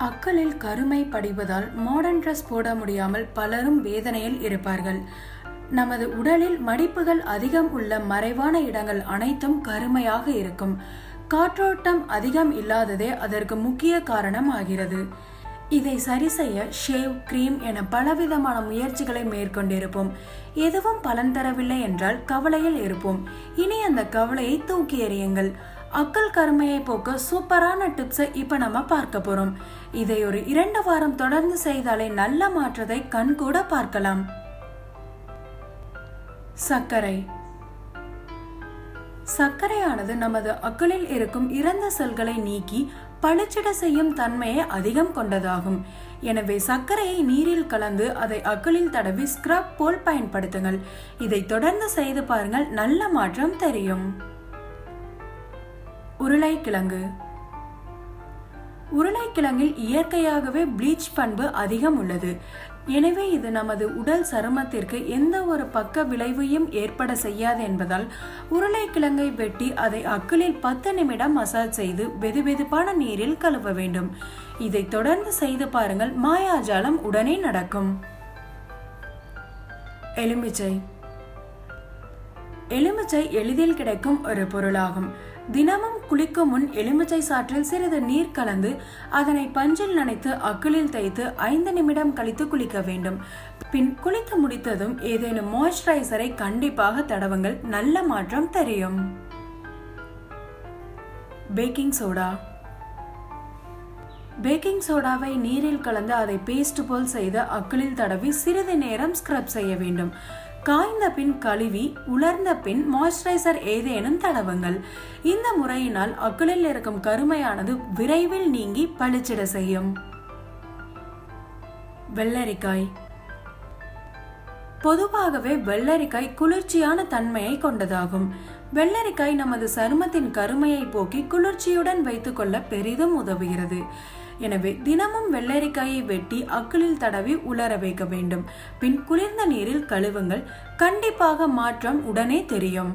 அக்களில் கருமை படிவதால் modern dress போட முடியாமல் பலரும் வேதனையில் இருப்பார்கள். நமது உடலில் மடிப்புகள் அதிகம் உள்ள மறைவான இடங்கள் அனைத்தும் கருமையாக இருக்கும். காற்றோட்டம் அதிகம் இல்லாததே அதற்கு முக்கிய காரணம் ஆகிறது. இதை சரி செய்ய ஷேவ், கிரீம் என பலவிதமான முயற்சிகளை மேற்கொண்டிருப்போம். எதுவும் பலன் தரவில்லை என்றால் கவலையில் இருப்போம். இனி அந்த கவலையை தூக்கி எறியுங்கள். அக்கல் கருமையை போக்க சூப்பரான டிப்ஸை இப்ப நம்ம பார்க்க போறோம். இதை ஒரு 2 வாரம் தொடர்ந்து செய்தாலே நல்ல மாற்றத்தை கண்கூட பார்க்கலாம். சர்க்கரை. சர்க்கரையானது நமது அக்களில் இருக்கும் இறந்த செல்களை நீக்கி பளிச்சிட செய்யும் தன்மையை அதிகம் கொண்டதாகும். எனவே சர்க்கரையை நீரில் கலந்து அதை அக்களில் தடவி ஸ்க்ரப் போல் பயன்படுத்துங்கள். இதை தொடர்ந்து செய்து பாருங்கள், நல்ல மாற்றம் தெரியும். உருளைக்கிழங்கு. உருளைக்கிழங்கில் இயற்கையாகவே ப்ளீச் பண்பு அதிகம் உள்ளது. எனவே இது நமது உடல் சருமத்திற்கு எந்த ஒரு பக்க விளைவையும் ஏற்பட செய்யாது என்பதால் உருளைக்கிழங்கை வெட்டி அதை அக்களில் 10 நிமிடம் மசாஜ் செய்து வெதுவெதுப்பான நீரில் கழுவ வேண்டும். இதை தொடர்ந்து செய்து பாருங்கள், மாயாஜாலம் உடனே நடக்கும். எலுமிச்சை. எலுமிச்சை எளிதில் கிடைக்கும் ஒரு பொருளாகும். தினமும் குளிக்கும் முன் எலுமிச்சை சாற்றில் சிறிது நீர் கலந்து அதனை பஞ்சில் நனைத்து அக்களில் தேய்த்து 5 நிமிடம் கழித்து குளிக்க வேண்டும். பின் குளித்து முடித்ததும் ஏதேனும் மாய்ஸ்சரைசரை கண்டிப்பாக தடவுங்கள், நல்ல மாற்றம் தெரியும். Baking soda. பேக்கிங் சோடாவை நீரில் கலந்து அதை பேஸ்ட் போல் செய்து அக்களில் தடவி சிறிது நேரம் ஸ்க்ரப் செய்ய வேண்டும். காய்ந்த பின் கழுவி உலர்ந்த பின் மாய்ஸ்சரைசர் ஏதேனும் தடவுங்கள். இந்த முறையினால் அக்களில் இருக்கும் கருமையானது விரைவில் நீங்கி பளிச்சிட செய்யும். வெள்ளரிக்காய். பொதுவாகவே வெள்ளரிக்காய் குளிர்ச்சியான தன்மையை கொண்டதாகும். வெள்ளரிக்காய் நமது சருமத்தின் கருமையை போக்கி குளிர்ச்சியுடன் வைத்துக் கொள்ள பெரிதும் உதவுகிறது. எனவே தினமும் வெள்ளரிக்காயை வெட்டி அக்களில் தடவி உலர வைக்க வேண்டும். பின் குளிர்ந்த நீரில் கழுவுங்கள், கண்டிப்பாக மாற்றம் உடனே தெரியும்.